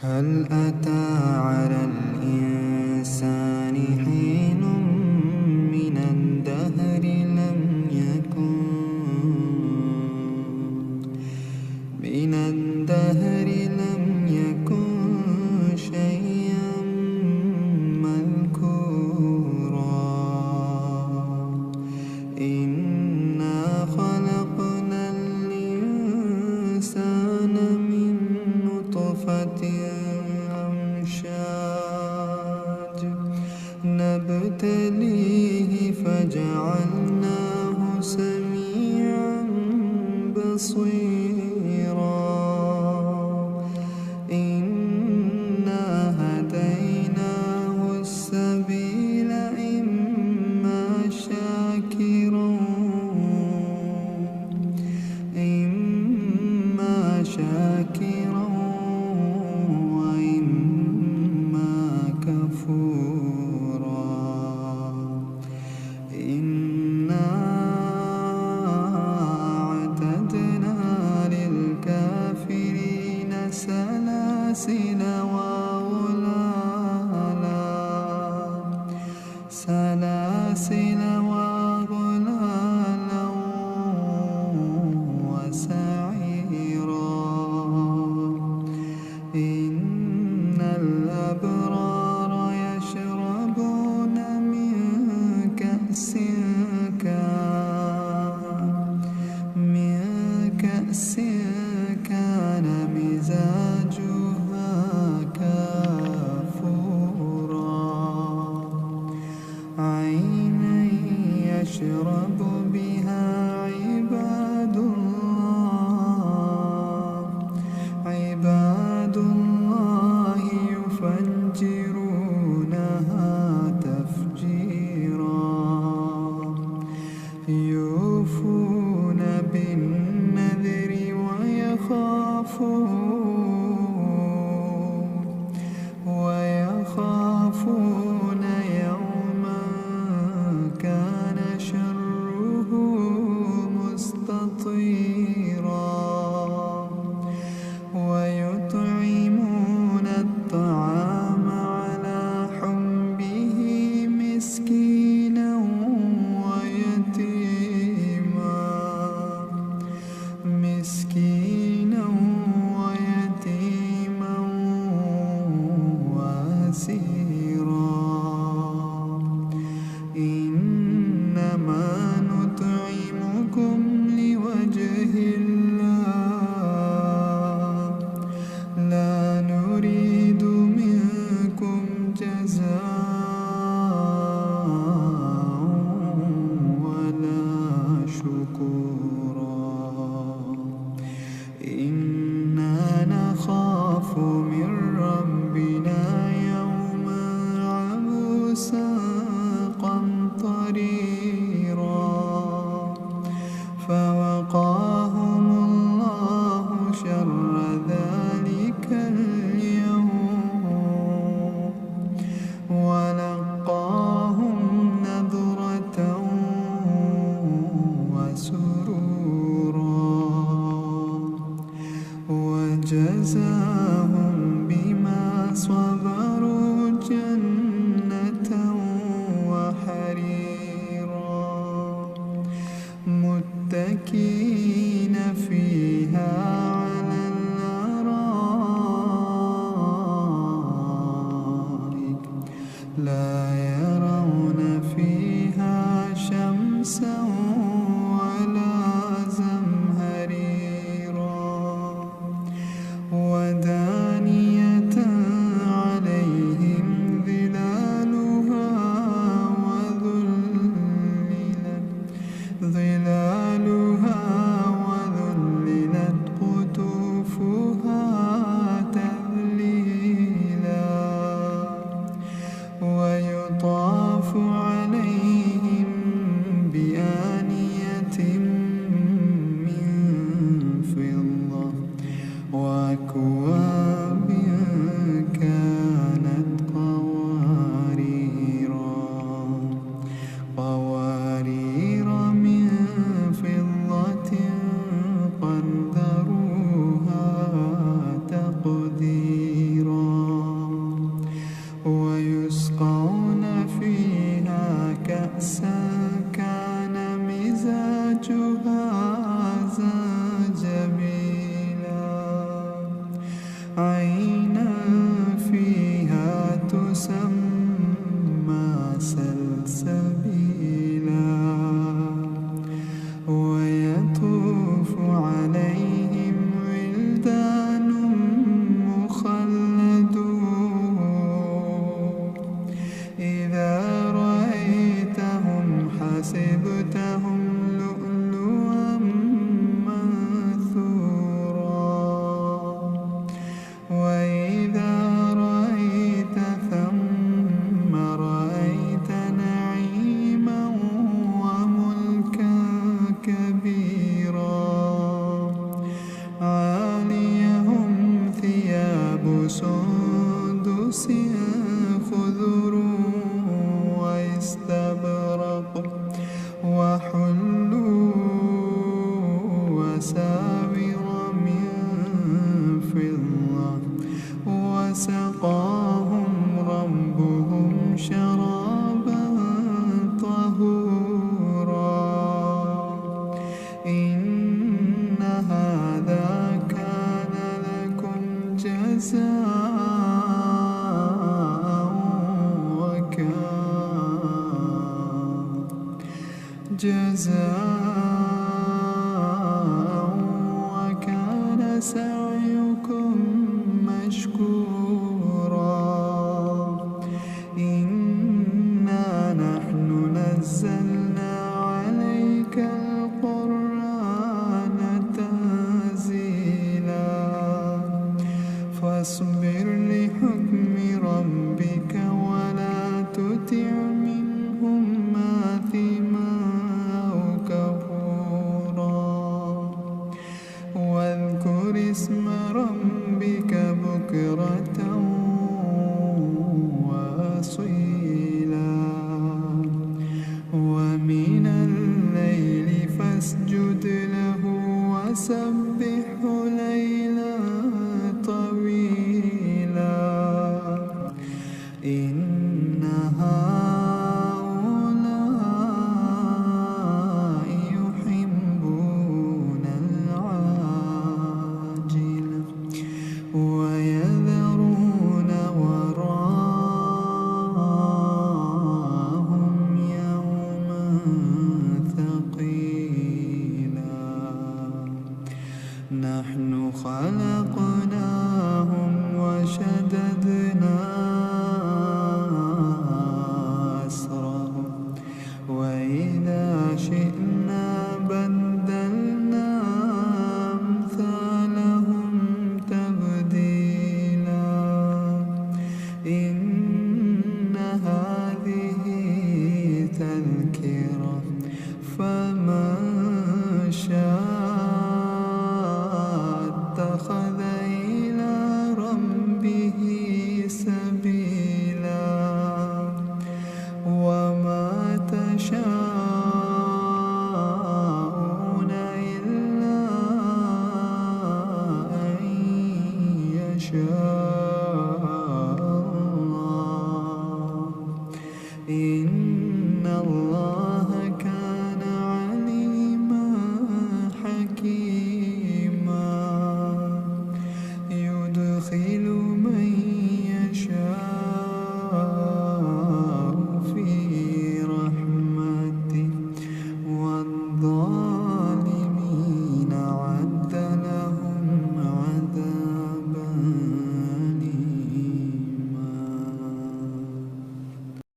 هل أتى على الإنسان حين من الدهر لم يكن شيئا مذكورا. إنا خلقنا الإنسان من نطفة أمشاج نبتليه فجعلناه سميعا بصيرا. إنا هديناه السبيل إما شاكرا وإما كفورا. إنا أعتدنا للكافرين سلاسل وغلالا وسعيرا. إن الأبرار يشربون من كأس كان مزاجها كافورا. عينا يشرب بها عباد الله يفجرونها تفجيرا. يوفون بالنذر ويخافون يوما كان شره مستطيرا. ويطعمون الطعام على حبه مسكينا ويتيما وأسيرا. إنما نطعمكم لوجه الله لا نريد منكم جزاء ولا شكورا. إنا نخاف من ربنا يوما عبوسا قمطريرا. فوقاهم الله شر ذلك اليوم ولقاهم نضرة وسرورا. وجزاهم بما صبروا جنة وحريرا. متكئين فيها على الأرائك لا يرون فيها شمسا ولا زمهريرا. ودانية عليهم ظلالها وذللت قطوفها تذليلا. ويطاف عليهم بآيات سلسبيلا ويطوف عليهم ولدان مخلدون إذا رأيتهم حسبتهم لؤلؤا منثورا وإذا رأيت ثم رأيت نعيما وملكا كبيرا عاليهم ثياب سندس خضر واستبرق وحلوا وساور من فضة وسقاهم ربهم شرابا طهورا إن هذا كان لكم جزاء وكان سعيكم مشكورا إنا نحن نزلنا